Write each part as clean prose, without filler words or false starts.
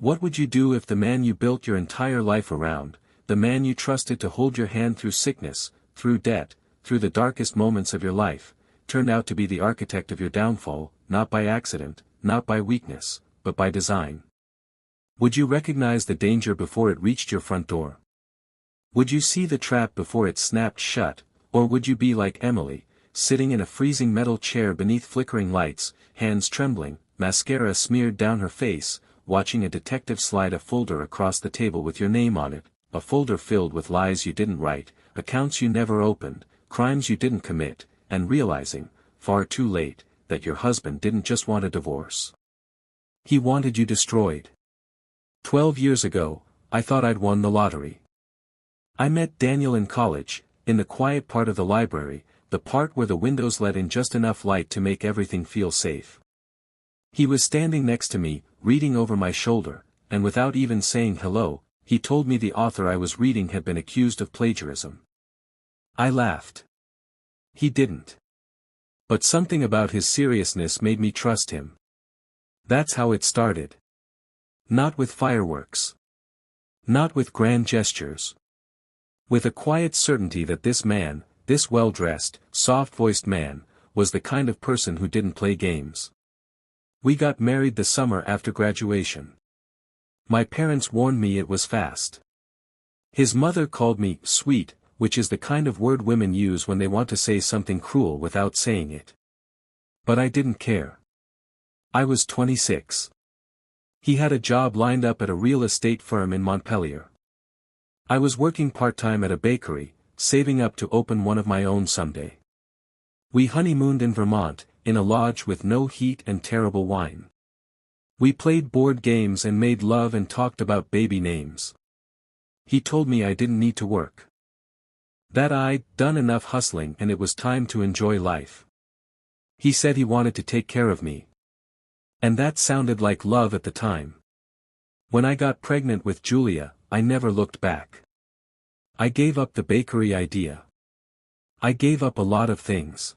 What would you do if the man you built your entire life around, the man you trusted to hold your hand through sickness, through debt, through the darkest moments of your life, turned out to be the architect of your downfall, not by accident, not by weakness, but by design? Would you recognize the danger before it reached your front door? Would you see the trap before it snapped shut, or would you be like Emily, sitting in a freezing metal chair beneath flickering lights, hands trembling, mascara smeared down her face, watching a detective slide a folder across the table with your name on it, a folder filled with lies you didn't write, accounts you never opened, crimes you didn't commit, and realizing, far too late, that your husband didn't just want a divorce. He wanted you destroyed. 12 years ago, I thought I'd won the lottery. I met Daniel in college, in the quiet part of the library, the part where the windows let in just enough light to make everything feel safe. He was standing next to me, reading over my shoulder, and without even saying hello, he told me the author I was reading had been accused of plagiarism. I laughed. He didn't. But something about his seriousness made me trust him. That's how it started. Not with fireworks. Not with grand gestures. With a quiet certainty that this man, this well-dressed, soft-voiced man, was the kind of person who didn't play games. We got married the summer after graduation. My parents warned me it was fast. His mother called me sweet, which is the kind of word women use when they want to say something cruel without saying it. But I didn't care. I was 26. He had a job lined up at a real estate firm in Montpelier. I was working part-time at a bakery, saving up to open one of my own someday. We honeymooned in Vermont, in a lodge with no heat and terrible wine. We played board games and made love and talked about baby names. He told me I didn't need to work. That I'd done enough hustling and it was time to enjoy life. He said he wanted to take care of me. And that sounded like love at the time. When I got pregnant with Julia, I never looked back. I gave up the bakery idea. I gave up a lot of things.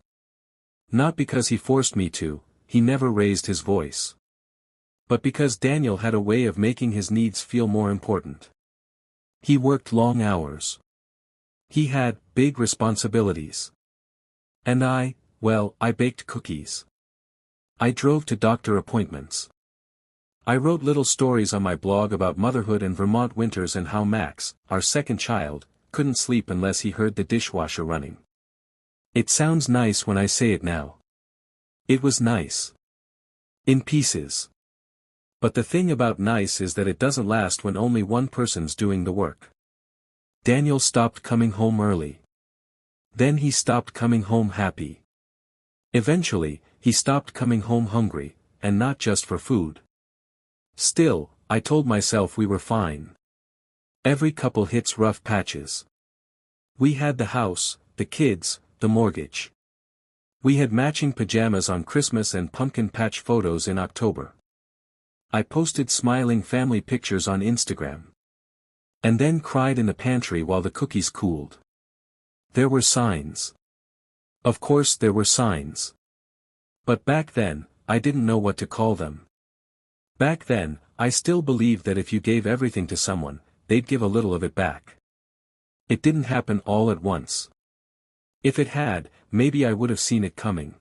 Not because he forced me to, he never raised his voice. But because Daniel had a way of making his needs feel more important. He worked long hours. He had big responsibilities. And I baked cookies. I drove to doctor appointments. I wrote little stories on my blog about motherhood and Vermont winters and how Max, our second child, couldn't sleep unless he heard the dishwasher running. It sounds nice when I say it now. It was nice. In pieces. But the thing about nice is that it doesn't last when only one person's doing the work. Daniel stopped coming home early. Then he stopped coming home happy. Eventually, he stopped coming home hungry, and not just for food. Still, I told myself we were fine. Every couple hits rough patches. We had the house, the kids, the mortgage. We had matching pajamas on Christmas and pumpkin patch photos in October. I posted smiling family pictures on Instagram. And then cried in the pantry while the cookies cooled. There were signs. Of course there were signs. But back then, I didn't know what to call them. Back then, I still believed that if you gave everything to someone, they'd give a little of it back. It didn't happen all at once. If it had, maybe I would have seen it coming.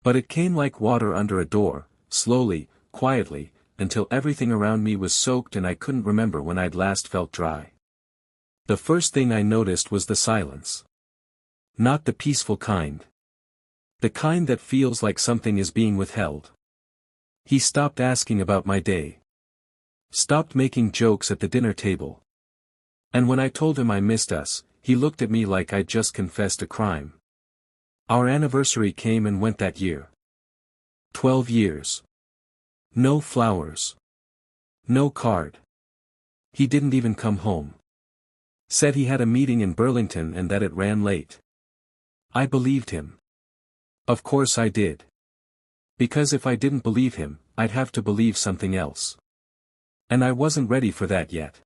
But it came like water under a door, slowly, quietly, until everything around me was soaked and I couldn't remember when I'd last felt dry. The first thing I noticed was the silence. Not the peaceful kind. The kind that feels like something is being withheld. He stopped asking about my day. Stopped making jokes at the dinner table. And when I told him I missed us, he looked at me like I'd just confessed a crime. Our anniversary came and went that year. 12 years. No flowers. No card. He didn't even come home. Said he had a meeting in Burlington and that it ran late. I believed him. Of course I did. Because if I didn't believe him, I'd have to believe something else. And I wasn't ready for that yet.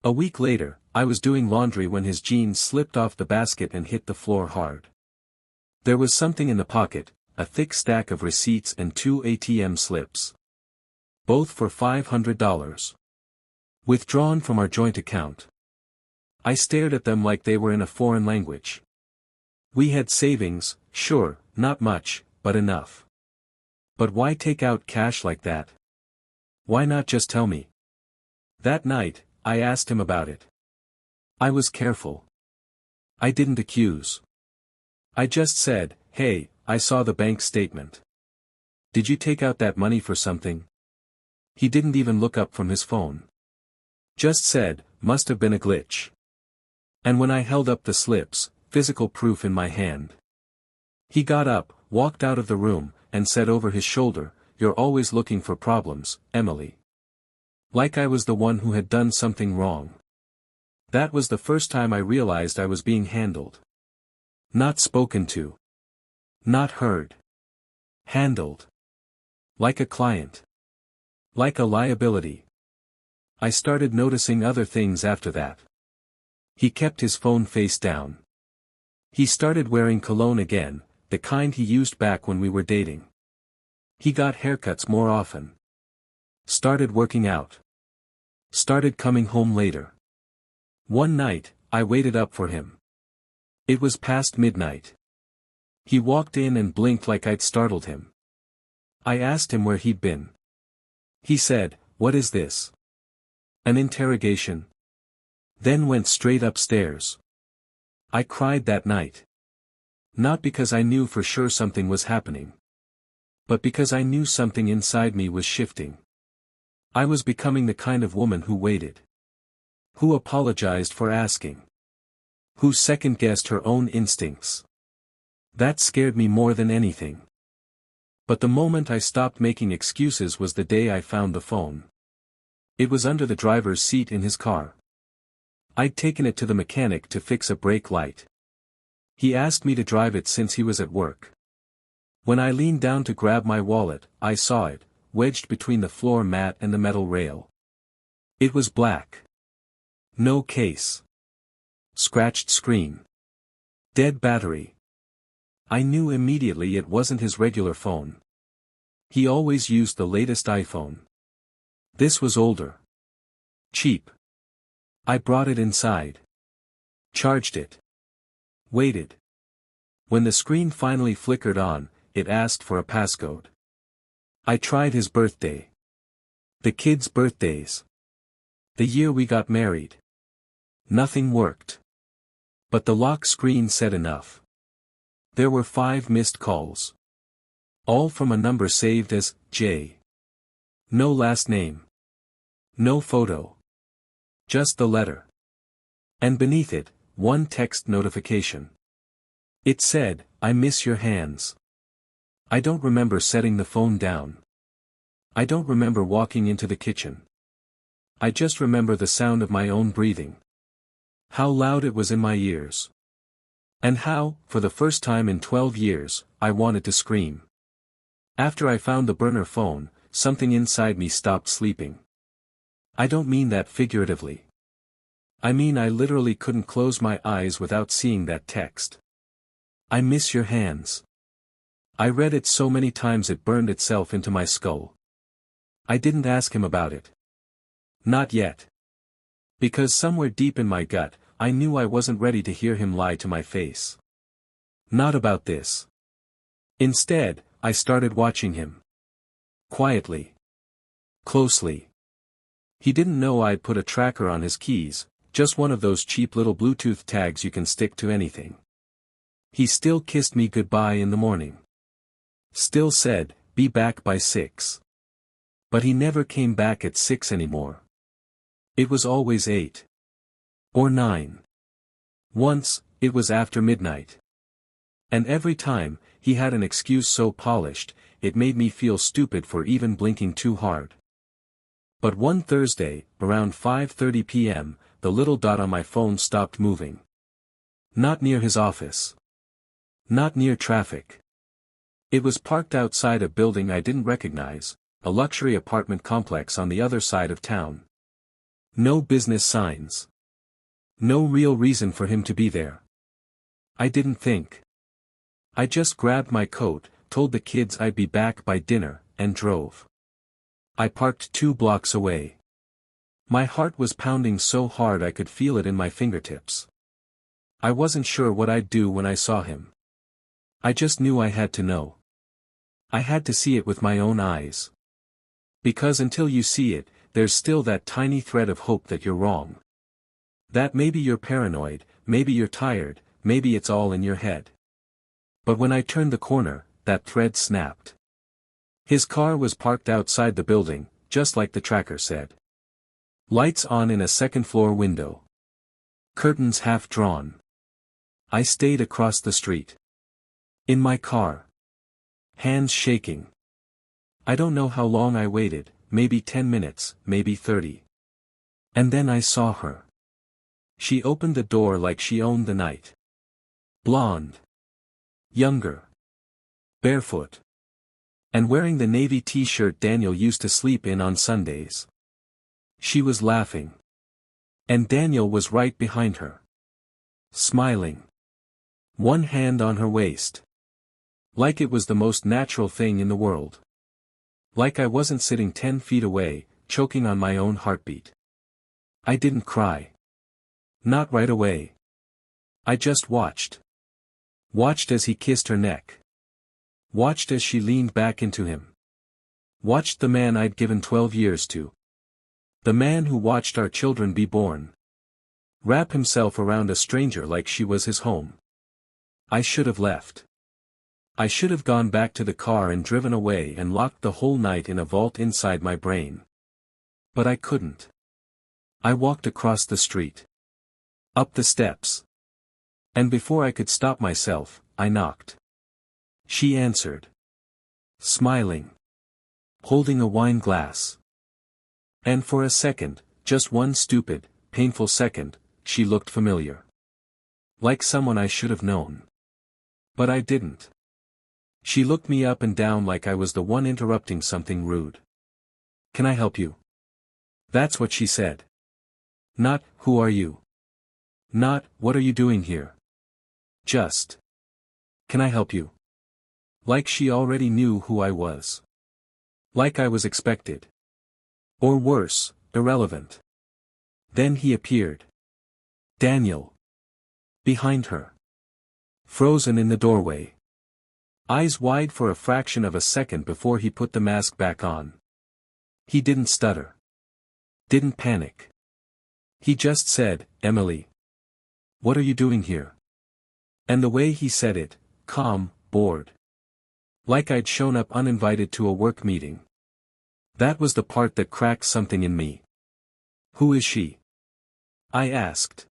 A week later, I was doing laundry when his jeans slipped off the basket and hit the floor hard. There was something in the pocket, a thick stack of receipts and 2 ATM slips. both for $500. Withdrawn from our joint account. I stared at them like they were in a foreign language. We had savings, sure, not much, but enough. But why take out cash like that? Why not just tell me? That night, I asked him about it. I was careful. I didn't accuse. I just said, "Hey, I saw the bank statement. Did you take out that money for something?" He didn't even look up from his phone. Just said, "Must have been a glitch." And when I held up the slips, physical proof in my hand, he got up, walked out of the room, and said over his shoulder, "You're always looking for problems, Emily." Like I was the one who had done something wrong. That was the first time I realized I was being handled. Not spoken to. Not heard. Handled. Like a client. Like a liability. I started noticing other things after that. He kept his phone face down. He started wearing cologne again, the kind he used back when we were dating. He got haircuts more often. Started working out. Started coming home later. One night, I waited up for him. It was past midnight. He walked in and blinked like I'd startled him. I asked him where he'd been. He said, "What is this? An interrogation?" Then went straight upstairs. I cried that night. Not because I knew for sure something was happening. But because I knew something inside me was shifting. I was becoming the kind of woman who waited. Who apologized for asking. Who second-guessed her own instincts. That scared me more than anything. But the moment I stopped making excuses was the day I found the phone. It was under the driver's seat in his car. I'd taken it to the mechanic to fix a brake light. He asked me to drive it since he was at work. When I leaned down to grab my wallet, I saw it, wedged between the floor mat and the metal rail. It was black. No case. Scratched screen. Dead battery. I knew immediately it wasn't his regular phone. He always used the latest iPhone. This was older. Cheap. I brought it inside. Charged it. Waited. When the screen finally flickered on, it asked for a passcode. I tried his birthday. The kids' birthdays. The year we got married. Nothing worked. But the lock screen said enough. There were 5 missed calls. All from a number saved as J. No last name. No photo. Just the letter. And beneath it, one text notification. It said, "I miss your hands." I don't remember setting the phone down. I don't remember walking into the kitchen. I just remember the sound of my own breathing. How loud it was in my ears. And how, for the first time in 12 years, I wanted to scream. After I found the burner phone, something inside me stopped sleeping. I don't mean that figuratively. I mean I literally couldn't close my eyes without seeing that text. "I miss your hands." I read it so many times it burned itself into my skull. I didn't ask him about it. Not yet. Because somewhere deep in my gut, I knew I wasn't ready to hear him lie to my face. Not about this. Instead, I started watching him. Quietly. Closely. He didn't know I'd put a tracker on his keys, just one of those cheap little Bluetooth tags you can stick to anything. He still kissed me goodbye in the morning. Still said, "Be back by 6. But he never came back at 6 anymore. It was always 8. Or 9. Once, it was after midnight. And every time, he had an excuse so polished, it made me feel stupid for even blinking too hard. But one Thursday, around 5:30 p.m., the little dot on my phone stopped moving. Not near his office. Not near traffic. It was parked outside a building I didn't recognize, a luxury apartment complex on the other side of town. No business signs. No real reason for him to be there. I didn't think. I just grabbed my coat, told the kids I'd be back by dinner, and drove. I parked 2 blocks away. My heart was pounding so hard I could feel it in my fingertips. I wasn't sure what I'd do when I saw him. I just knew I had to know. I had to see it with my own eyes. Because until you see it, there's still that tiny thread of hope that you're wrong. That maybe you're paranoid, maybe you're tired, maybe it's all in your head. But when I turned the corner, that thread snapped. His car was parked outside the building, just like the tracker said. Lights on in a second-floor window. Curtains half drawn. I stayed across the street. In my car. Hands shaking. I don't know how long I waited, maybe 10 minutes, maybe 30. And then I saw her. She opened the door like she owned the night. Blonde. Younger. Barefoot. And wearing the navy t-shirt Daniel used to sleep in on Sundays. She was laughing. And Daniel was right behind her. Smiling. One hand on her waist. Like it was the most natural thing in the world. Like I wasn't sitting 10 feet away, choking on my own heartbeat. I didn't cry. Not right away. I just watched. Watched as he kissed her neck. Watched as she leaned back into him. Watched the man I'd given 12 years to. The man who watched our children be born. Wrap himself around a stranger like she was his home. I should have left. I should have gone back to the car and driven away and locked the whole night in a vault inside my brain. But I couldn't. I walked across the street. Up the steps. And before I could stop myself, I knocked. She answered. Smiling. Holding a wine glass. And for a second, just one stupid, painful second, she looked familiar. Like someone I should have known. But I didn't. She looked me up and down like I was the one interrupting something rude. Can I help you? That's what she said. Not, who are you? Not, what are you doing here? Just. Can I help you? Like she already knew who I was. Like I was expected. Or worse, irrelevant. Then he appeared. Daniel. Behind her. Frozen in the doorway. Eyes wide for a fraction of a second before he put the mask back on. He didn't stutter. Didn't panic. He just said, Emily. What are you doing here? And the way he said it, calm, bored. Like I'd shown up uninvited to a work meeting. That was the part that cracked something in me. Who is she? I asked.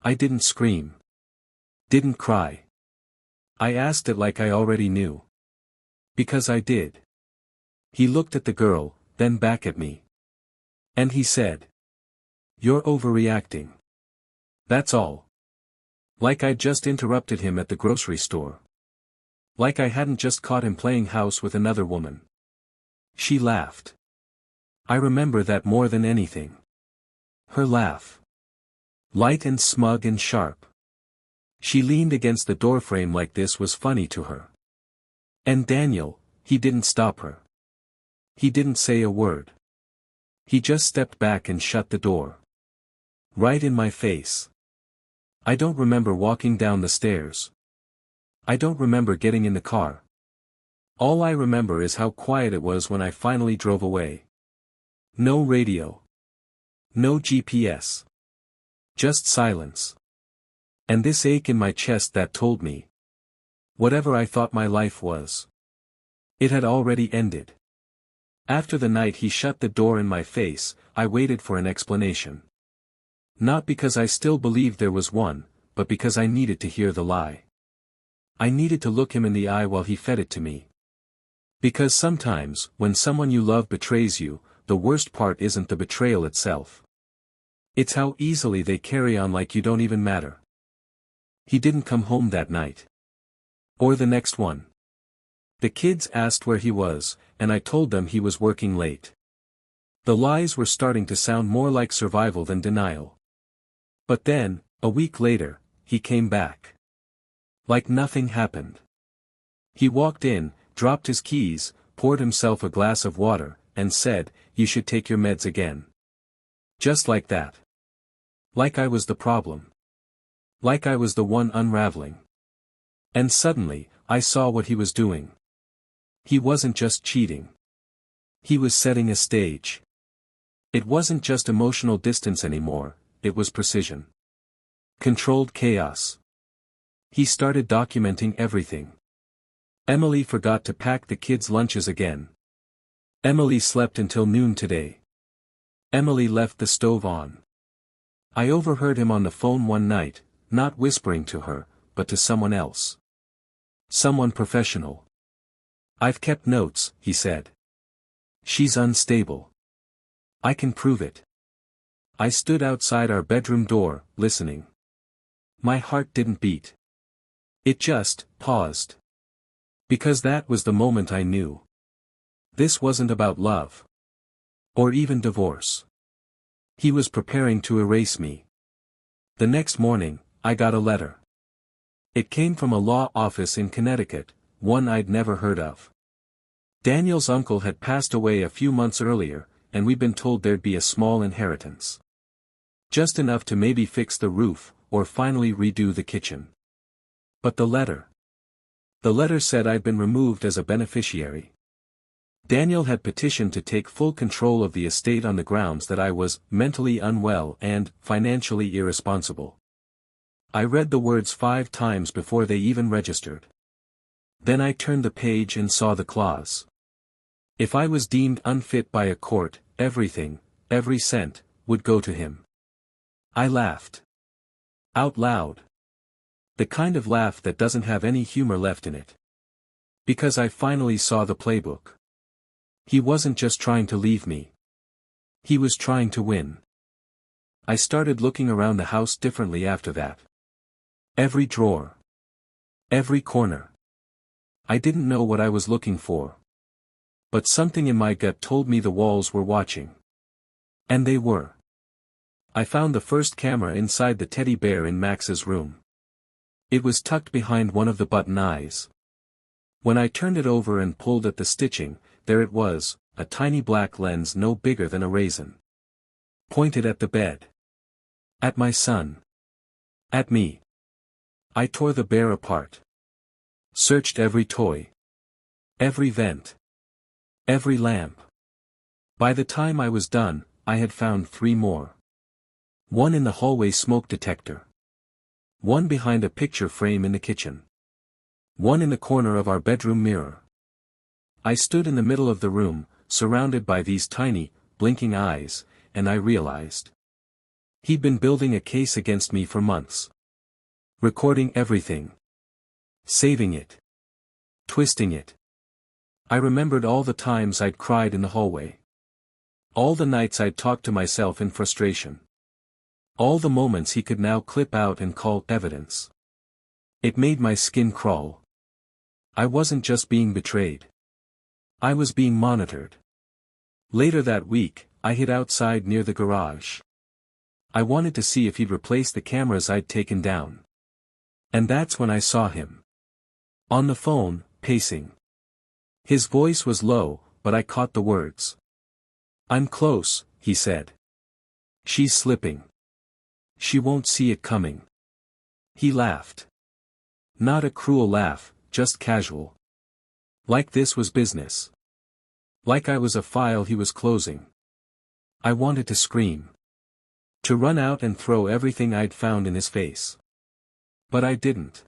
I didn't scream. Didn't cry. I asked it like I already knew. Because I did. He looked at the girl, then back at me. And he said. You're overreacting. That's all. Like I'd just interrupted him at the grocery store. Like I hadn't just caught him playing house with another woman. She laughed. I remember that more than anything. Her laugh. Light and smug and sharp. She leaned against the doorframe like this was funny to her. And Daniel, he didn't stop her. He didn't say a word. He just stepped back and shut the door. Right in my face. I don't remember walking down the stairs. I don't remember getting in the car. All I remember is how quiet it was when I finally drove away. No radio. No GPS. Just silence. And this ache in my chest that told me. Whatever I thought my life was. It had already ended. After the night he shut the door in my face, I waited for an explanation. Not because I still believed there was one, but because I needed to hear the lie. I needed to look him in the eye while he fed it to me. Because sometimes, when someone you love betrays you, the worst part isn't the betrayal itself. It's how easily they carry on like you don't even matter. He didn't come home that night. Or the next one. The kids asked where he was, and I told them he was working late. The lies were starting to sound more like survival than denial. But then, a week later, he came back. Like nothing happened. He walked in, dropped his keys, poured himself a glass of water, and said, "You should take your meds again." Just like that. Like I was the problem. Like I was the one unraveling. And suddenly, I saw what he was doing. He wasn't just cheating. He was setting a stage. It wasn't just emotional distance anymore, it was precision. Controlled chaos. He started documenting everything. Emily forgot to pack the kids' lunches again. Emily slept until noon today. Emily left the stove on. I overheard him on the phone one night, not whispering to her, but to someone else. Someone professional. "I've kept notes," he said. "She's unstable. I can prove it." I stood outside our bedroom door, listening. My heart didn't beat. It just paused. Because that was the moment I knew. This wasn't about love. Or even divorce. He was preparing to erase me. The next morning, I got a letter. It came from a law office in Connecticut, one I'd never heard of. Daniel's uncle had passed away a few months earlier, and we'd been told there'd be a small inheritance. Just enough to maybe fix the roof, or finally redo the kitchen. But the letter. The letter said I'd been removed as a beneficiary. Daniel had petitioned to take full control of the estate on the grounds that I was mentally unwell and financially irresponsible. I read the words 5 times before they even registered. Then I turned the page and saw the clause. If I was deemed unfit by a court, everything, every cent, would go to him. I laughed. Out loud. The kind of laugh that doesn't have any humor left in it. Because I finally saw the playbook. He wasn't just trying to leave me. He was trying to win. I started looking around the house differently after that. Every drawer. Every corner. I didn't know what I was looking for. But something in my gut told me the walls were watching. And they were. I found the first camera inside the teddy bear in Max's room. It was tucked behind one of the button eyes. When I turned it over and pulled at the stitching, there it was, a tiny black lens no bigger than a raisin. Pointed at the bed. At my son. At me. I tore the bear apart. Searched every toy. Every vent. Every lamp. By the time I was done, I had found 3 more. One in the hallway smoke detector. One behind a picture frame in the kitchen. One in the corner of our bedroom mirror. I stood in the middle of the room, surrounded by these tiny, blinking eyes, and I realized. He'd been building a case against me for months. Recording everything. Saving it. Twisting it. I remembered all the times I'd cried in the hallway. All the nights I'd talked to myself in frustration. All the moments he could now clip out and call evidence. It made my skin crawl. I wasn't just being betrayed. I was being monitored. Later that week, I hid outside near the garage. I wanted to see if he'd replace the cameras I'd taken down. And that's when I saw him. On the phone, pacing. His voice was low, but I caught the words. "I'm close," he said. "She's slipping. She won't see it coming." He laughed. Not a cruel laugh, just casual. Like this was business. Like I was a file he was closing. I wanted to scream. To run out and throw everything I'd found in his face. But I didn't.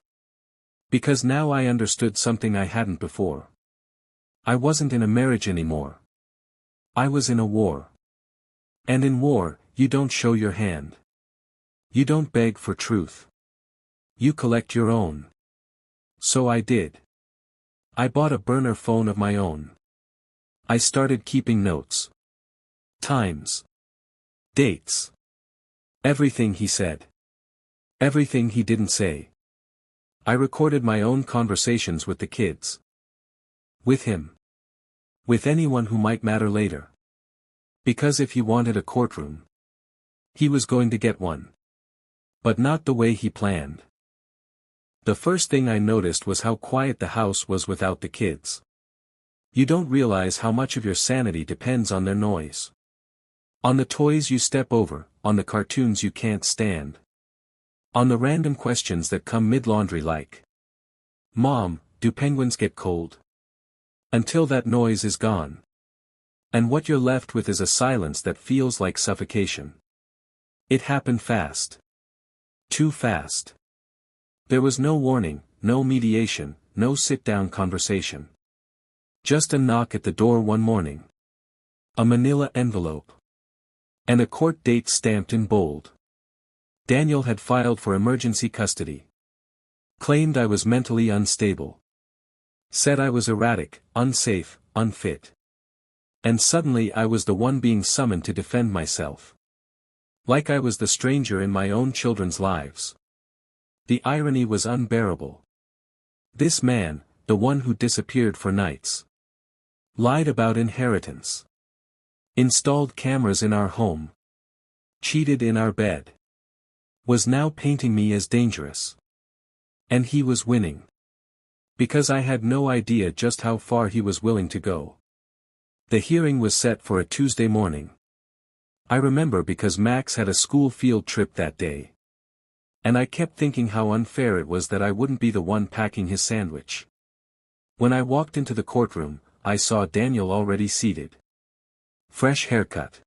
Because now I understood something I hadn't before. I wasn't in a marriage anymore. I was in a war. And in war, you don't show your hand. You don't beg for truth. You collect your own. So I did. I bought a burner phone of my own. I started keeping notes. Times. Dates. Everything he said. Everything he didn't say. I recorded my own conversations with the kids. With him. With anyone who might matter later. Because if he wanted a courtroom, he was going to get one. But not the way he planned. The first thing I noticed was how quiet the house was without the kids. You don't realize how much of your sanity depends on their noise. On the toys you step over, on the cartoons you can't stand. On the random questions that come mid-laundry like, "Mom, do penguins get cold?" Until that noise is gone. And what you're left with is a silence that feels like suffocation. It happened fast. Too fast. There was no warning, no mediation, no sit-down conversation. Just a knock at the door one morning. A manila envelope. And a court date stamped in bold. Daniel had filed for emergency custody. Claimed I was mentally unstable. Said I was erratic, unsafe, unfit. And suddenly I was the one being summoned to defend myself. Like I was the stranger in my own children's lives. The irony was unbearable. This man, the one who disappeared for nights. Lied about inheritance. Installed cameras in our home. Cheated in our bed. Was now painting me as dangerous. And he was winning. Because I had no idea just how far he was willing to go. The hearing was set for a Tuesday morning. I remember because Max had a school field trip that day. And I kept thinking how unfair it was that I wouldn't be the one packing his sandwich. When I walked into the courtroom, I saw Daniel already seated. Fresh haircut.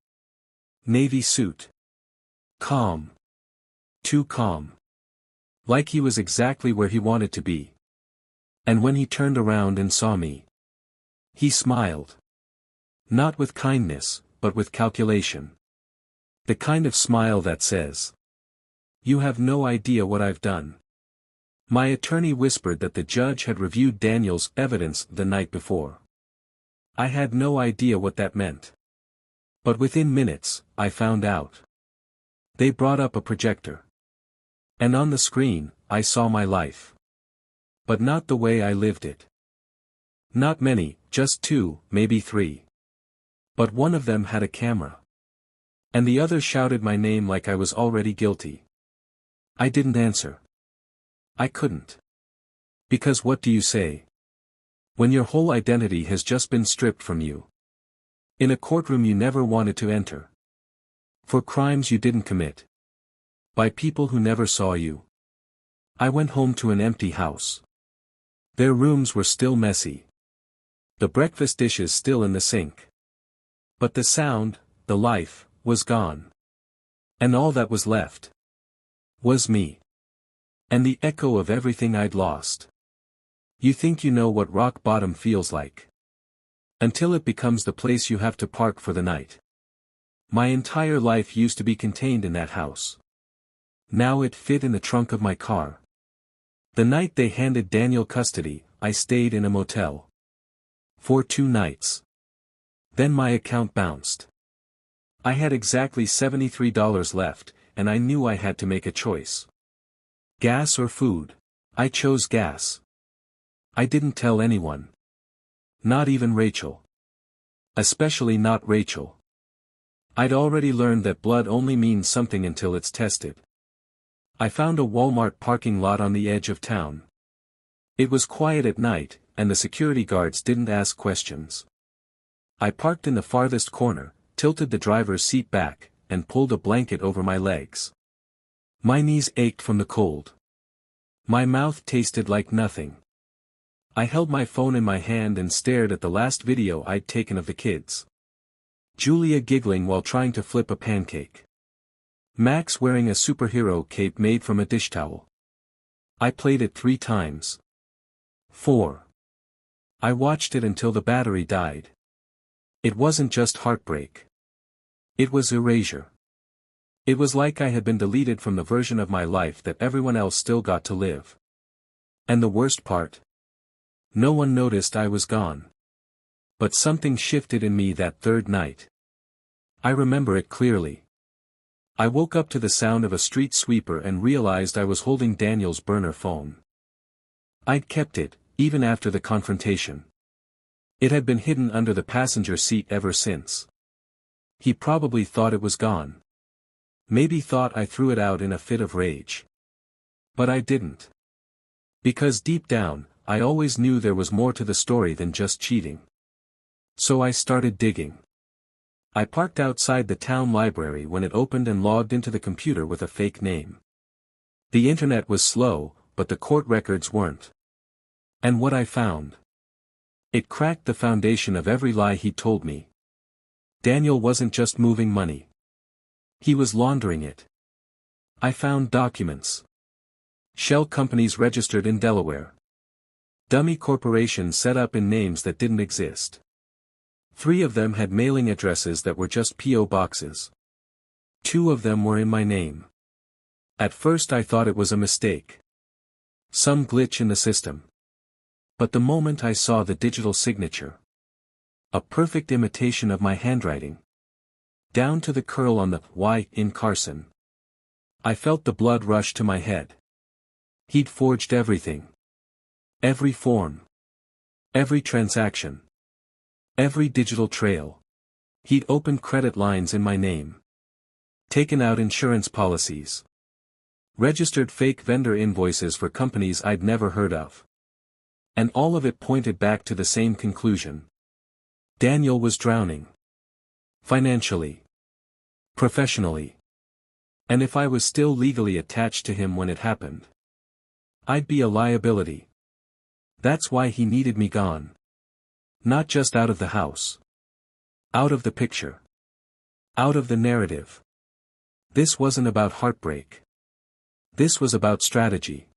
Navy suit. Calm. Too calm. Like he was exactly where he wanted to be. And when he turned around and saw me, he smiled. Not with kindness, but with calculation. The kind of smile that says, "You have no idea what I've done." My attorney whispered that the judge had reviewed Daniel's evidence the night before. I had no idea what that meant. But within minutes, I found out. They brought up a projector. And on the screen, I saw my life. But not the way I lived it. Not many, just 2, maybe 3. But one of them had a camera. And the other shouted my name like I was already guilty. I didn't answer. I couldn't. Because what do you say? When your whole identity has just been stripped from you. In a courtroom you never wanted to enter. For crimes you didn't commit. By people who never saw you. I went home to an empty house. Their rooms were still messy. The breakfast dishes still in the sink. But the sound, the life, was gone. And all that was left was me. And the echo of everything I'd lost. You think you know what rock bottom feels like. Until it becomes the place you have to park for the night. My entire life used to be contained in that house. Now it fit in the trunk of my car. The night they handed Daniel custody, I stayed in a motel. For 2 nights. Then my account bounced. I had exactly $73 left, and I knew I had to make a choice. Gas or food? I chose gas. I didn't tell anyone. Not even Rachel. Especially not Rachel. I'd already learned that blood only means something until it's tested. I found a Walmart parking lot on the edge of town. It was quiet at night, and the security guards didn't ask questions. I parked in the farthest corner, tilted the driver's seat back, and pulled a blanket over my legs. My knees ached from the cold. My mouth tasted like nothing. I held my phone in my hand and stared at the last video I'd taken of the kids. Julia giggling while trying to flip a pancake. Max wearing a superhero cape made from a dish towel. I played it 3 times. 4. I watched it until the battery died. It wasn't just heartbreak. It was erasure. It was like I had been deleted from the version of my life that everyone else still got to live. And the worst part? No one noticed I was gone. But something shifted in me that 3rd night. I remember it clearly. I woke up to the sound of a street sweeper and realized I was holding Daniel's burner phone. I'd kept it, even after the confrontation. It had been hidden under the passenger seat ever since. He probably thought it was gone. Maybe thought I threw it out in a fit of rage. But I didn't. Because deep down, I always knew there was more to the story than just cheating. So I started digging. I parked outside the town library when it opened and logged into the computer with a fake name. The internet was slow, but the court records weren't. And what I found? It cracked the foundation of every lie he told me. Daniel wasn't just moving money. He was laundering it. I found documents. Shell companies registered in Delaware. Dummy corporations set up in names that didn't exist. 3 of them had mailing addresses that were just P.O. boxes. 2 of them were in my name. At first I thought it was a mistake. Some glitch in the system. But the moment I saw the digital signature. A perfect imitation of my handwriting. Down to the curl on the Y in Carson. I felt the blood rush to my head. He'd forged everything. Every form. Every transaction. Every digital trail. He'd opened credit lines in my name. Taken out insurance policies. Registered fake vendor invoices for companies I'd never heard of. And all of it pointed back to the same conclusion. Daniel was drowning. Financially. Professionally. And if I was still legally attached to him when it happened, I'd be a liability. That's why he needed me gone. Not just out of the house. Out of the picture. Out of the narrative. This wasn't about heartbreak. This was about strategy.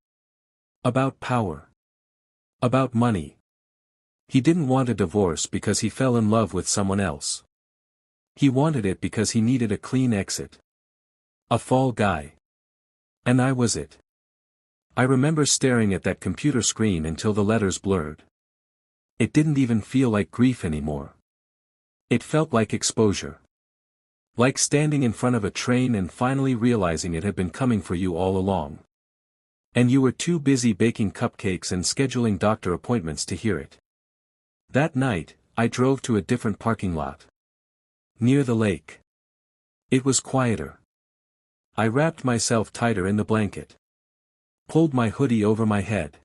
About power. About money. He didn't want a divorce because he fell in love with someone else. He wanted it because he needed a clean exit. A fall guy. And I was it. I remember staring at that computer screen until the letters blurred. It didn't even feel like grief anymore. It felt like exposure. Like standing in front of a train and finally realizing it had been coming for you all along. And you were too busy baking cupcakes and scheduling doctor appointments to hear it. That night, I drove to a different parking lot. Near the lake. It was quieter. I wrapped myself tighter in the blanket. Pulled my hoodie over my head.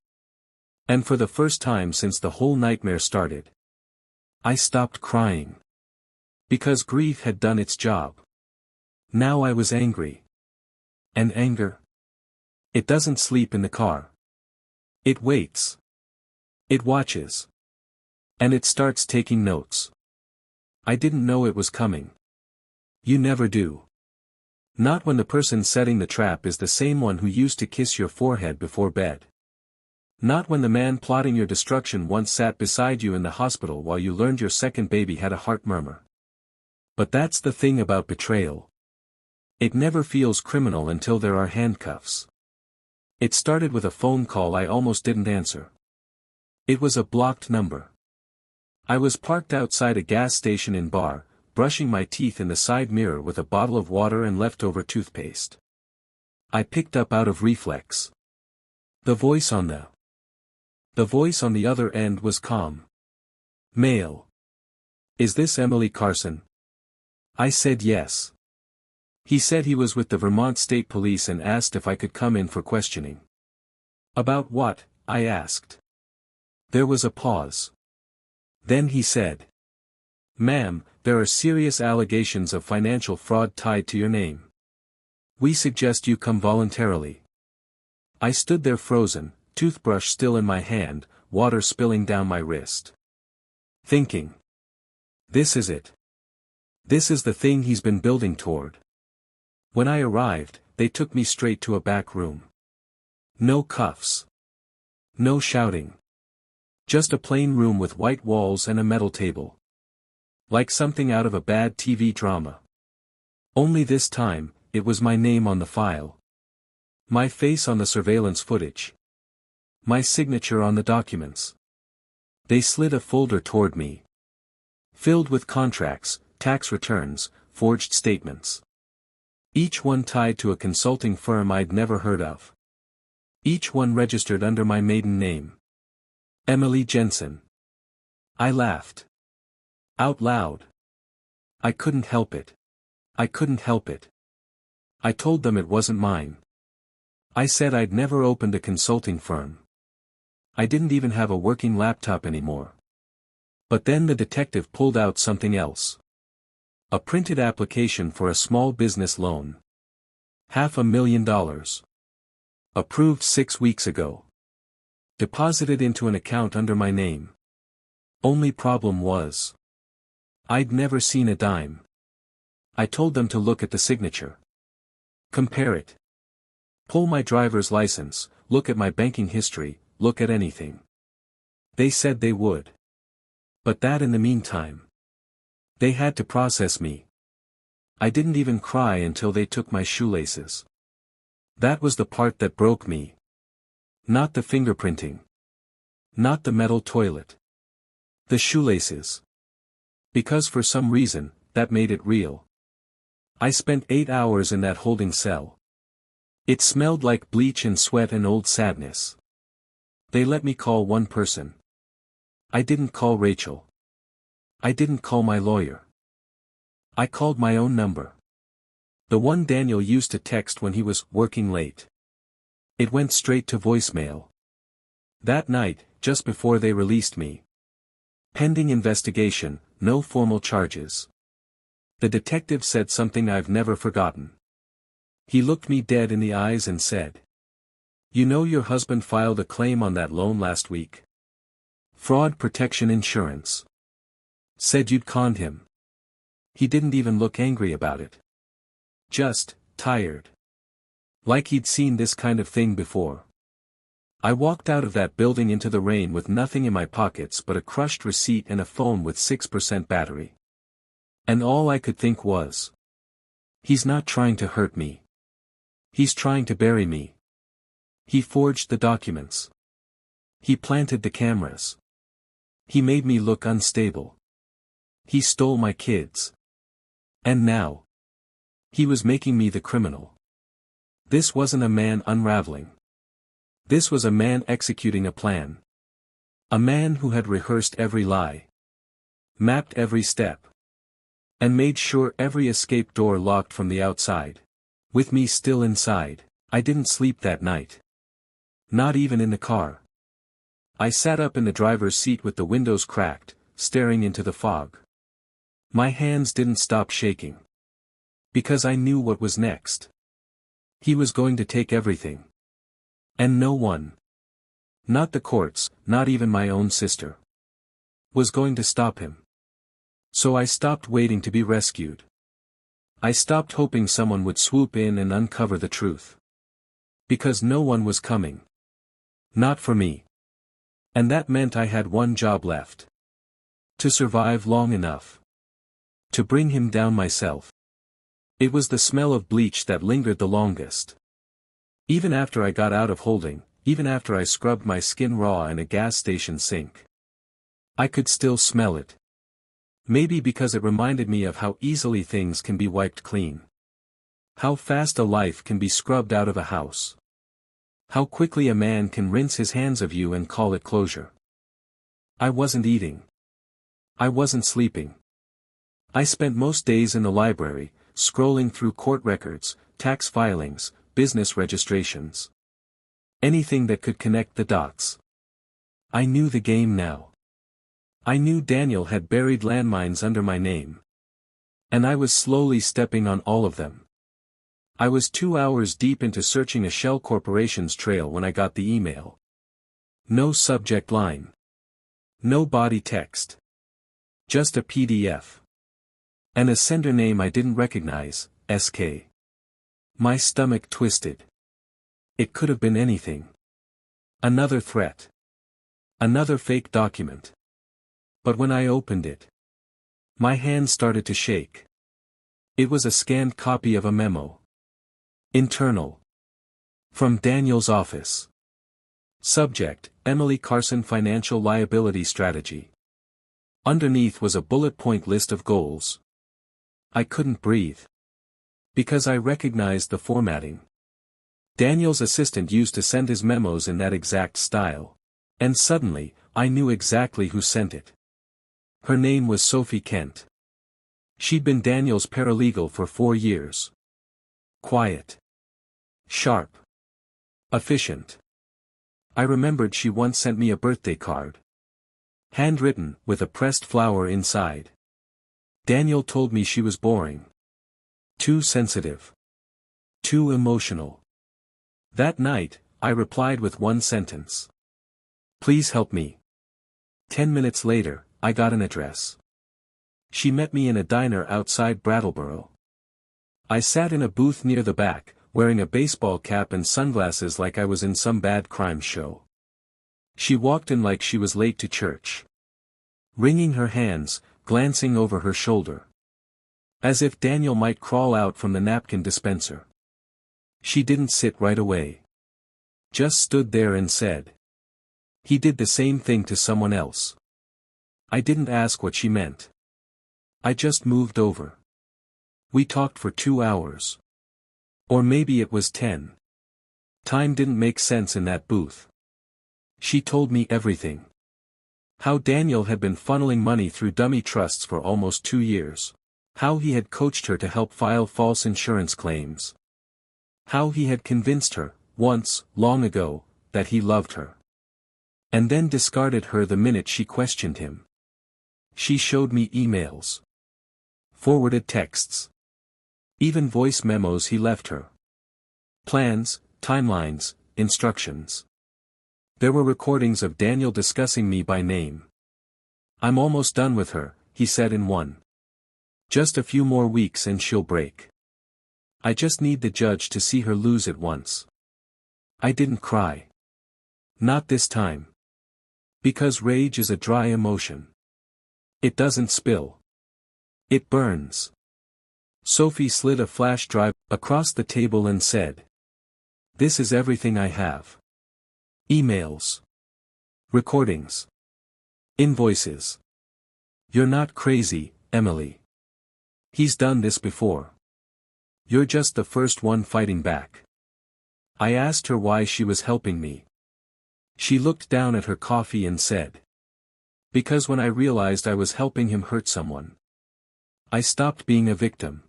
And for the first time since the whole nightmare started, I stopped crying. Because grief had done its job. Now I was angry. And anger? It doesn't sleep in the car. It waits. It watches. And it starts taking notes. I didn't know it was coming. You never do. Not when the person setting the trap is the same one who used to kiss your forehead before bed. Not when the man plotting your destruction once sat beside you in the hospital while you learned your second baby had a heart murmur. But that's the thing about betrayal. It never feels criminal until there are handcuffs. It started with a phone call I almost didn't answer. It was a blocked number. I was parked outside a gas station in Bar, brushing my teeth in the side mirror with a bottle of water and leftover toothpaste. I picked up out of reflex. The voice on the other end was calm. Male. Is this Emily Carson? I said yes. He said he was with the Vermont State Police and asked if I could come in for questioning. About what? I asked. There was a pause. Then he said. Ma'am, there are serious allegations of financial fraud tied to your name. We suggest you come voluntarily. I stood there frozen, toothbrush still in my hand, water spilling down my wrist. Thinking. This is it. This is the thing he's been building toward. When I arrived, they took me straight to a back room. No cuffs. No shouting. Just a plain room with white walls and a metal table. Like something out of a bad TV drama. Only this time, it was my name on the file. My face on the surveillance footage. My signature on the documents. They slid a folder toward me. Filled with contracts, tax returns, forged statements. Each one tied to a consulting firm I'd never heard of. Each one registered under my maiden name. Emily Jensen. I laughed. Out loud. I couldn't help it. I couldn't help it. I told them it wasn't mine. I said I'd never opened a consulting firm. I didn't even have a working laptop anymore. But then the detective pulled out something else. A printed application for a small business loan. $500,000. Approved 6 weeks ago. Deposited into an account under my name. Only problem was, I'd never seen a dime. I told them to look at the signature. Compare it. Pull my driver's license, look at my banking history, look at anything. They said they would. But that in the meantime. They had to process me. I didn't even cry until they took my shoelaces. That was the part that broke me. Not the fingerprinting. Not the metal toilet. The shoelaces. Because for some reason, that made it real. I spent 8 hours in that holding cell. It smelled like bleach and sweat and old sadness. They let me call one person. I didn't call Rachel. I didn't call my lawyer. I called my own number. The one Daniel used to text when he was working late. It went straight to voicemail. That night, just before they released me. Pending investigation, no formal charges. The detective said something I've never forgotten. He looked me dead in the eyes and said, "You know your husband filed a claim on that loan last week. Fraud protection insurance. Said you'd conned him." He didn't even look angry about it. Just, tired. Like he'd seen this kind of thing before. I walked out of that building into the rain with nothing in my pockets but a crushed receipt and a phone with 6% battery. And all I could think was, he's not trying to hurt me. He's trying to bury me. He forged the documents. He planted the cameras. He made me look unstable. He stole my kids. And now, he was making me the criminal. This wasn't a man unraveling. This was a man executing a plan. A man who had rehearsed every lie. Mapped every step. And made sure every escape door locked from the outside. With me still inside, I didn't sleep that night. Not even in the car. I sat up in the driver's seat with the windows cracked, staring into the fog. My hands didn't stop shaking. Because I knew what was next. He was going to take everything. And no one. Not the courts, not even my own sister. Was going to stop him. So I stopped waiting to be rescued. I stopped hoping someone would swoop in and uncover the truth. Because no one was coming. Not for me. And that meant I had one job left. To survive long enough. To bring him down myself. It was the smell of bleach that lingered the longest. Even after I got out of holding, even after I scrubbed my skin raw in a gas station sink. I could still smell it. Maybe because it reminded me of how easily things can be wiped clean. How fast a life can be scrubbed out of a house. How quickly a man can rinse his hands of you and call it closure. I wasn't eating. I wasn't sleeping. I spent most days in the library, scrolling through court records, tax filings, business registrations. Anything that could connect the dots. I knew the game now. I knew Daniel had buried landmines under my name. And I was slowly stepping on all of them. I was 2 hours deep into searching a shell corporation's trail when I got the email. No subject line. No body text. Just a PDF. And a sender name I didn't recognize, SK. My stomach twisted. It could have been anything. Another threat. Another fake document. But when I opened it, my hand started to shake. It was a scanned copy of a memo. Internal. From Daniel's office. Subject, Emily Carson Financial Liability Strategy. Underneath was a bullet point list of goals. I couldn't breathe. Because I recognized the formatting. Daniel's assistant used to send his memos in that exact style. And suddenly, I knew exactly who sent it. Her name was Sophie Kent. She'd been Daniel's paralegal for 4 years. Quiet. Sharp. Efficient. I remembered she once sent me a birthday card. Handwritten, with a pressed flower inside. Daniel told me she was boring. Too sensitive. Too emotional. That night, I replied with one sentence. Please help me. 10 minutes later, I got an address. She met me in a diner outside Brattleboro. I sat in a booth near the back, wearing a baseball cap and sunglasses like I was in some bad crime show. She walked in like she was late to church. Wringing her hands, glancing over her shoulder. As if Daniel might crawl out from the napkin dispenser. She didn't sit right away. Just stood there and said. He did the same thing to someone else. I didn't ask what she meant. I just moved over. We talked for 2 hours. Or maybe it was 10. Time didn't make sense in that booth. She told me everything. How Daniel had been funneling money through dummy trusts for almost 2 years. How he had coached her to help file false insurance claims. How he had convinced her, once, long ago, that he loved her. And then discarded her the minute she questioned him. She showed me emails. Forwarded texts. Even voice memos he left her. Plans, timelines, instructions. There were recordings of Daniel discussing me by name. I'm almost done with her, he said in one. Just a few more weeks and she'll break. I just need the judge to see her lose it once. I didn't cry. Not this time. Because rage is a dry emotion. It doesn't spill. It burns. Sophie slid a flash drive across the table and said. This is everything I have. Emails. Recordings. Invoices. You're not crazy, Emily. He's done this before. You're just the first one fighting back. I asked her why she was helping me. She looked down at her coffee and said. Because when I realized I was helping him hurt someone. I stopped being a victim.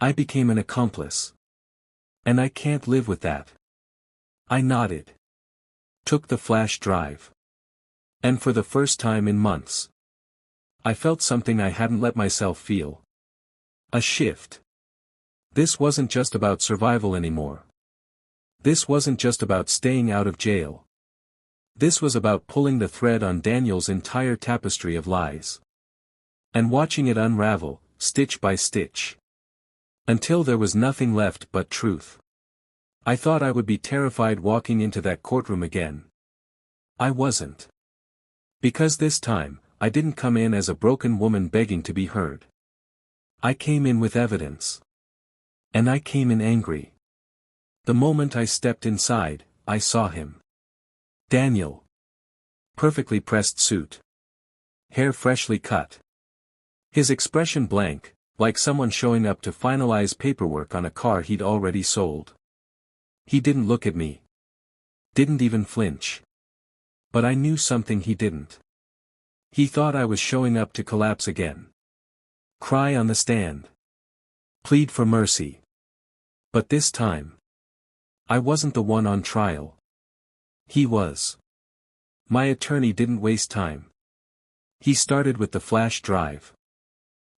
I became an accomplice. And I can't live with that. I nodded. Took the flash drive. And for the first time in months. I felt something I hadn't let myself feel. A shift. This wasn't just about survival anymore. This wasn't just about staying out of jail. This was about pulling the thread on Daniel's entire tapestry of lies. And watching it unravel, stitch by stitch. Until there was nothing left but truth. I thought I would be terrified walking into that courtroom again. I wasn't. Because this time, I didn't come in as a broken woman begging to be heard. I came in with evidence. And I came in angry. The moment I stepped inside, I saw him. Daniel. Perfectly pressed suit. Hair freshly cut. His expression blank, like someone showing up to finalize paperwork on a car he'd already sold. He didn't look at me. Didn't even flinch. But I knew something he didn't. He thought I was showing up to collapse again. Cry on the stand. Plead for mercy. But this time. I wasn't the one on trial. He was. My attorney didn't waste time. He started with the flash drive.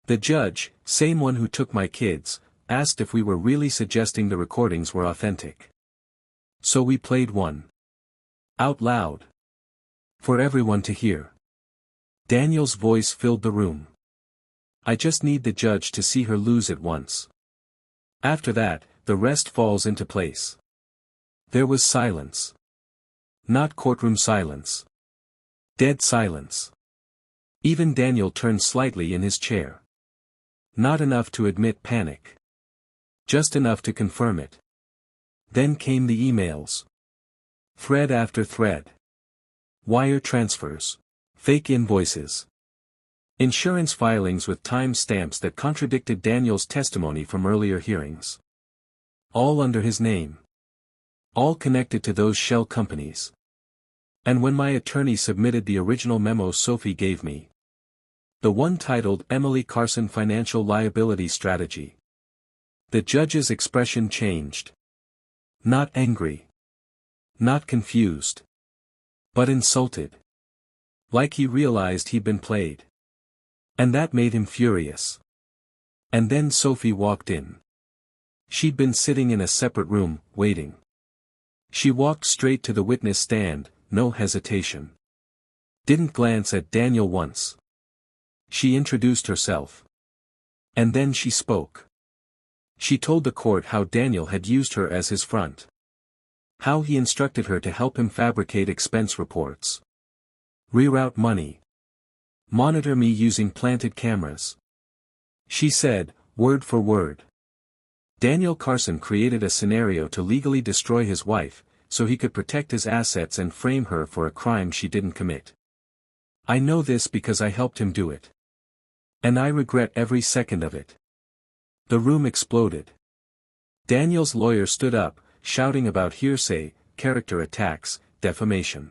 The judge, same one who took my kids, asked if we were really suggesting the recordings were authentic. So we played one. Out loud. For everyone to hear. Daniel's voice filled the room. I just need the judge to see her lose it once. After that, the rest falls into place. There was silence. Not courtroom silence. Dead silence. Even Daniel turned slightly in his chair. Not enough to admit panic. Just enough to confirm it. Then came the emails. Thread after thread. Wire transfers. Fake invoices. Insurance filings with time stamps that contradicted Daniel's testimony from earlier hearings. All under his name. All connected to those shell companies. And when my attorney submitted the original memo Sophie gave me. The one titled Emily Carson Financial Liability Strategy. The judge's expression changed. Not angry. Not confused. But insulted. Like he realized he'd been played. And that made him furious. And then Sophie walked in. She'd been sitting in a separate room, waiting. She walked straight to the witness stand, no hesitation. Didn't glance at Daniel once. She introduced herself. And then she spoke. She told the court how Daniel had used her as his front. How he instructed her to help him fabricate expense reports. Reroute money. Monitor me using planted cameras. She said, word for word. Daniel Carson created a scenario to legally destroy his wife, so he could protect his assets and frame her for a crime she didn't commit. I know this because I helped him do it. And I regret every second of it. The room exploded. Daniel's lawyer stood up, shouting about hearsay, character attacks, defamation.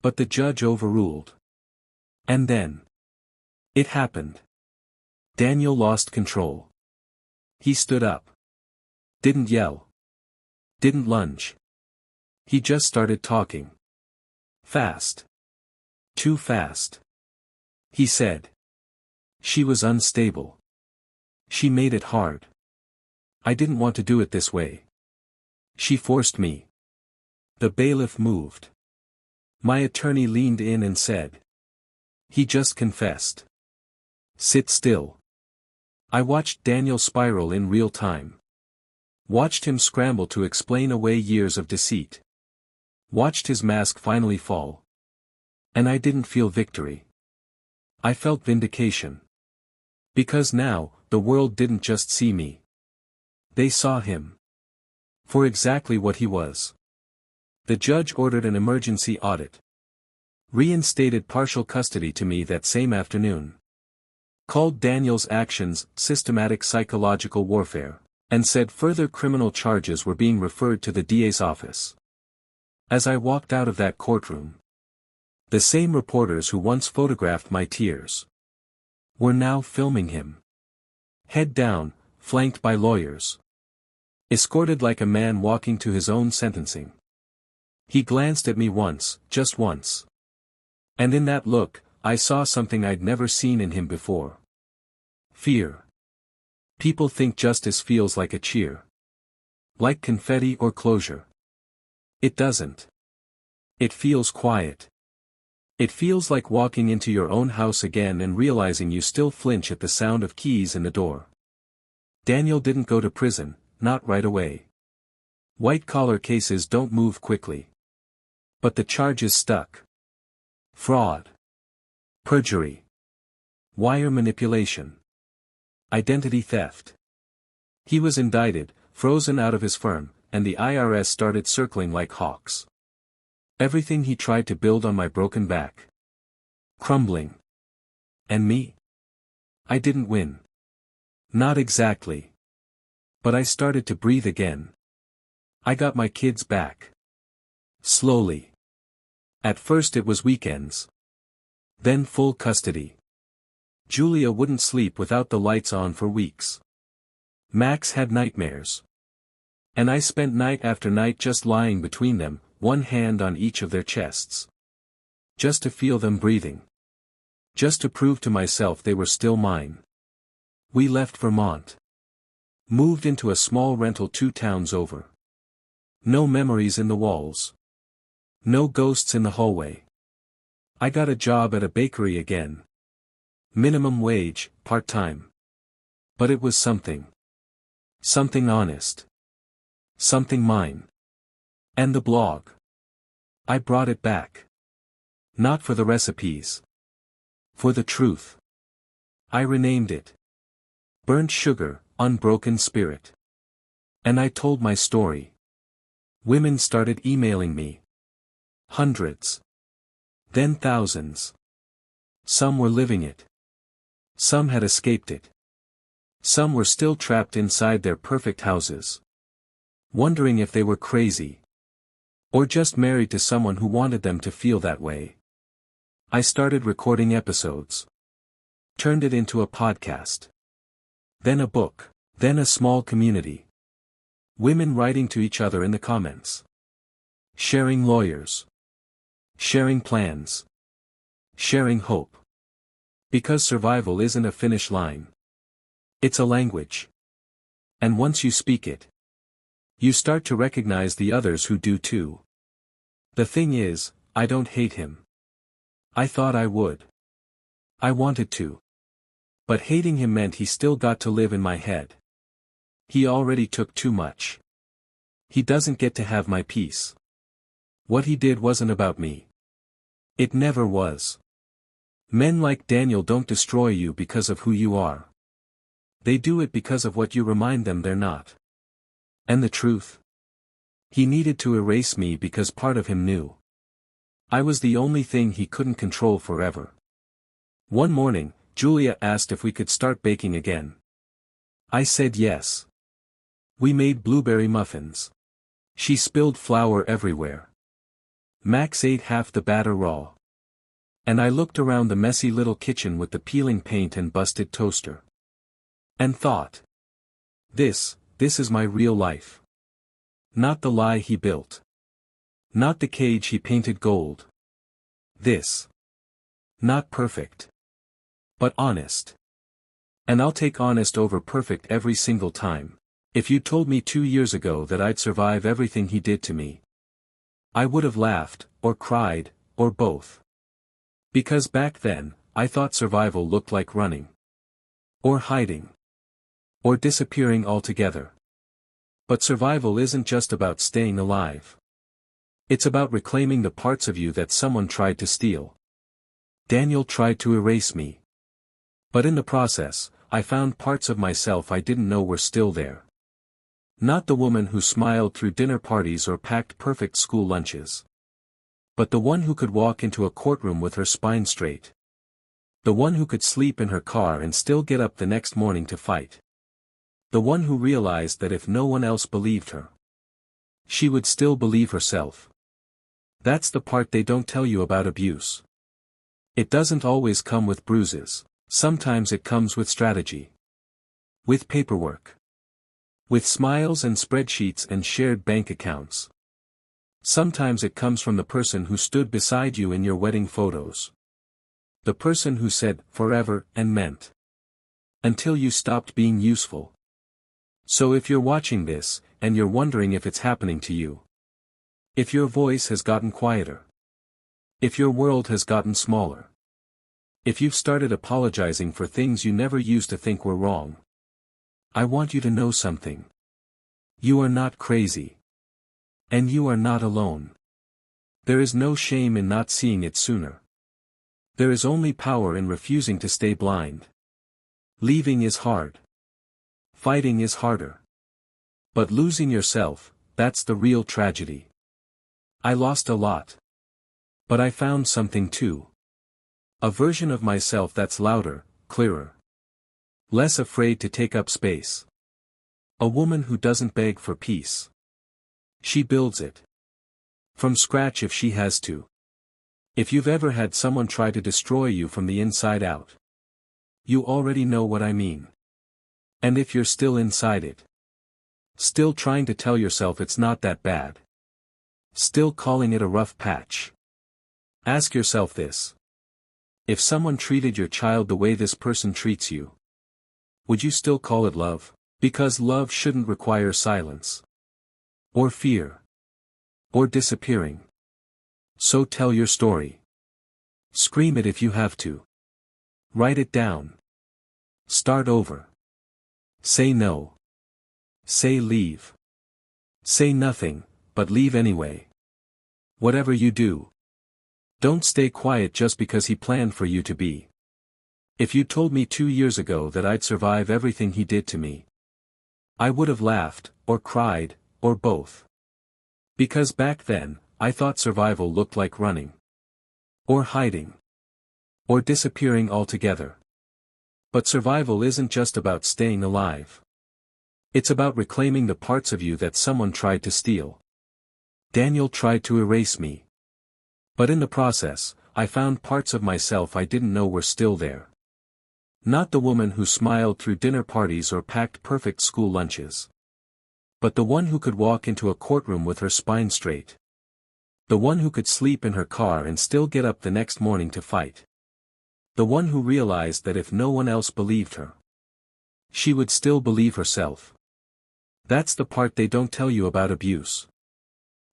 But the judge overruled. And then. It happened. Daniel lost control. He stood up. Didn't yell. Didn't lunge. He just started talking. Fast. Too fast. He said. She was unstable. She made it hard. I didn't want to do it this way. She forced me. The bailiff moved. My attorney leaned in and said. He just confessed. Sit still. I watched Daniel spiral in real time. Watched him scramble to explain away years of deceit. Watched his mask finally fall. And I didn't feel victory. I felt vindication. Because now, the world didn't just see me. They saw him. For exactly what he was. The judge ordered an emergency audit. Reinstated partial custody to me that same afternoon. Called Daniel's actions systematic psychological warfare, and said further criminal charges were being referred to the DA's office. As I walked out of that courtroom, the same reporters who once photographed my tears were now filming him. Head down, flanked by lawyers. Escorted like a man walking to his own sentencing. He glanced at me once, just once. And in that look, I saw something I'd never seen in him before. Fear. People think justice feels like a cheer. Like confetti or closure. It doesn't. It feels quiet. It feels like walking into your own house again and realizing you still flinch at the sound of keys in the door. Daniel didn't go to prison, not right away. White-collar cases don't move quickly. But the charges stuck. Fraud. Perjury. Wire manipulation. Identity theft. He was indicted, frozen out of his firm, and the IRS started circling like hawks. Everything he tried to build on my broken back. Crumbling. And me? I didn't win. Not exactly. But I started to breathe again. I got my kids back. Slowly. At first it was weekends. Then full custody. Julia wouldn't sleep without the lights on for weeks. Max had nightmares. And I spent night after night just lying between them, one hand on each of their chests. Just to feel them breathing. Just to prove to myself they were still mine. We left Vermont. Moved into a small rental 2 towns over. No memories in the walls. No ghosts in the hallway. I got a job at a bakery again. Minimum wage, part-time. But it was something. Something honest. Something mine. And the blog. I brought it back. Not for the recipes. For the truth. I renamed it. Burnt Sugar, Unbroken Spirit. And I told my story. Women started emailing me. Hundreds. Then thousands. Some were living it. Some had escaped it. Some were still trapped inside their perfect houses. Wondering if they were crazy. Or just married to someone who wanted them to feel that way. I started recording episodes. Turned it into a podcast. Then a book. Then a small community. Women writing to each other in the comments. Sharing lawyers. Sharing plans. Sharing hope. Because survival isn't a finish line. It's a language. And once you speak it, you start to recognize the others who do too. The thing is, I don't hate him. I thought I would. I wanted to. But hating him meant he still got to live in my head. He already took too much. He doesn't get to have my peace. What he did wasn't about me. It never was. Men like Daniel don't destroy you because of who you are. They do it because of what you remind them they're not. And the truth? He needed to erase me because part of him knew. I was the only thing he couldn't control forever. One morning, Julia asked if we could start baking again. I said yes. We made blueberry muffins. She spilled flour everywhere. Max ate half the batter raw. And I looked around the messy little kitchen with the peeling paint and busted toaster. And thought. This is my real life. Not the lie he built. Not the cage he painted gold. This. Not perfect. But honest. And I'll take honest over perfect every single time. If you told me 2 years ago that I'd survive everything he did to me, I would have laughed, or cried, or both. Because back then, I thought survival looked like running. Or hiding. Or disappearing altogether. But survival isn't just about staying alive. It's about reclaiming the parts of you that someone tried to steal. Daniel tried to erase me. But in the process, I found parts of myself I didn't know were still there. Not the woman who smiled through dinner parties or packed perfect school lunches. But the one who could walk into a courtroom with her spine straight. The one who could sleep in her car and still get up the next morning to fight. The one who realized that if no one else believed her, she would still believe herself. That's the part they don't tell you about abuse. It doesn't always come with bruises, sometimes it comes with strategy. With paperwork. With smiles and spreadsheets and shared bank accounts. Sometimes it comes from the person who stood beside you in your wedding photos. The person who said, forever, and meant. Until you stopped being useful. So if you're watching this, and you're wondering if it's happening to you. If your voice has gotten quieter. If your world has gotten smaller. If you've started apologizing for things you never used to think were wrong. I want you to know something. You are not crazy. And you are not alone. There is no shame in not seeing it sooner. There is only power in refusing to stay blind. Leaving is hard. Fighting is harder. But losing yourself, that's the real tragedy. I lost a lot. But I found something too. A version of myself that's louder, clearer. Less afraid to take up space. A woman who doesn't beg for peace. She builds it. From scratch if she has to. If you've ever had someone try to destroy you from the inside out. You already know what I mean. And if you're still inside it. Still trying to tell yourself it's not that bad. Still calling it a rough patch. Ask yourself this. If someone treated your child the way this person treats you. Would you still call it love? Because love shouldn't require silence. Or fear. Or disappearing. So tell your story. Scream it if you have to. Write it down. Start over. Say no. Say leave. Say nothing, but leave anyway. Whatever you do. Don't stay quiet just because he planned for you to be. If you told me 2 years ago that I'd survive everything he did to me. I would have laughed, or cried, or both. Because back then, I thought survival looked like running. Or hiding. Or disappearing altogether. But survival isn't just about staying alive. It's about reclaiming the parts of you that someone tried to steal. Daniel tried to erase me. But in the process, I found parts of myself I didn't know were still there. Not the woman who smiled through dinner parties or packed perfect school lunches. But the one who could walk into a courtroom with her spine straight. The one who could sleep in her car and still get up the next morning to fight. The one who realized that if no one else believed her, she would still believe herself. That's the part they don't tell you about abuse.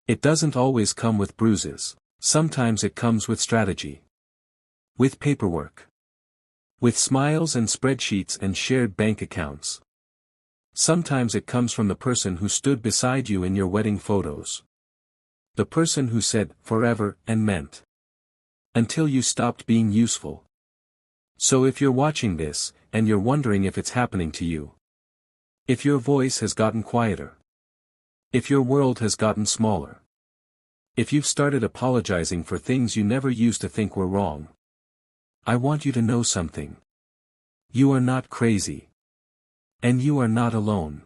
It doesn't always come with bruises. Sometimes it comes with strategy. With paperwork. With smiles and spreadsheets and shared bank accounts. Sometimes it comes from the person who stood beside you in your wedding photos. The person who said, forever, and meant. Until you stopped being useful. So if you're watching this, and you're wondering if it's happening to you. If your voice has gotten quieter. If your world has gotten smaller. If you've started apologizing for things you never used to think were wrong. I want you to know something. You are not crazy. And you are not alone.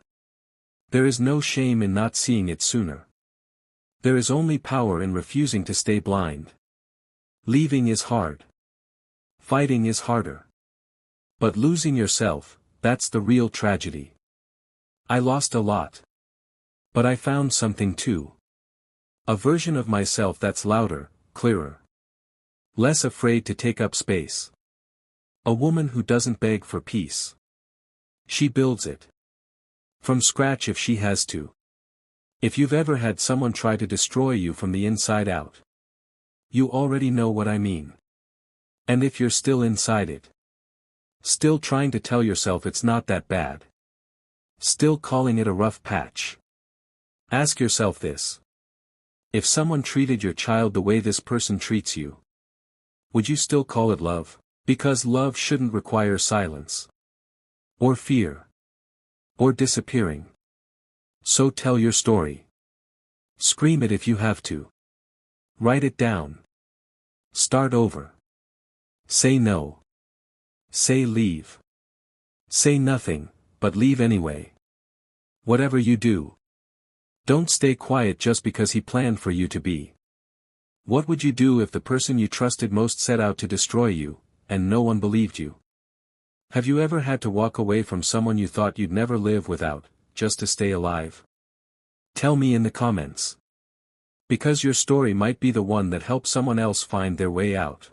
There is no shame in not seeing it sooner. There is only power in refusing to stay blind. Leaving is hard. Fighting is harder. But losing yourself, that's the real tragedy. I lost a lot. But I found something too. A version of myself that's louder, clearer. Less afraid to take up space. A woman who doesn't beg for peace. She builds it. From scratch if she has to. If you've ever had someone try to destroy you from the inside out. You already know what I mean. And if you're still inside it. Still trying to tell yourself it's not that bad. Still calling it a rough patch. Ask yourself this. If someone treated your child the way this person treats you, would you still call it love? Because love shouldn't require silence. Or fear. Or disappearing. So tell your story. Scream it if you have to. Write it down. Start over. Say no. Say leave. Say nothing, but leave anyway. Whatever you do. Don't stay quiet just because he planned for you to be. What would you do if the person you trusted most set out to destroy you, and no one believed you? Have you ever had to walk away from someone you thought you'd never live without, just to stay alive? Tell me in the comments. Because your story might be the one that helps someone else find their way out.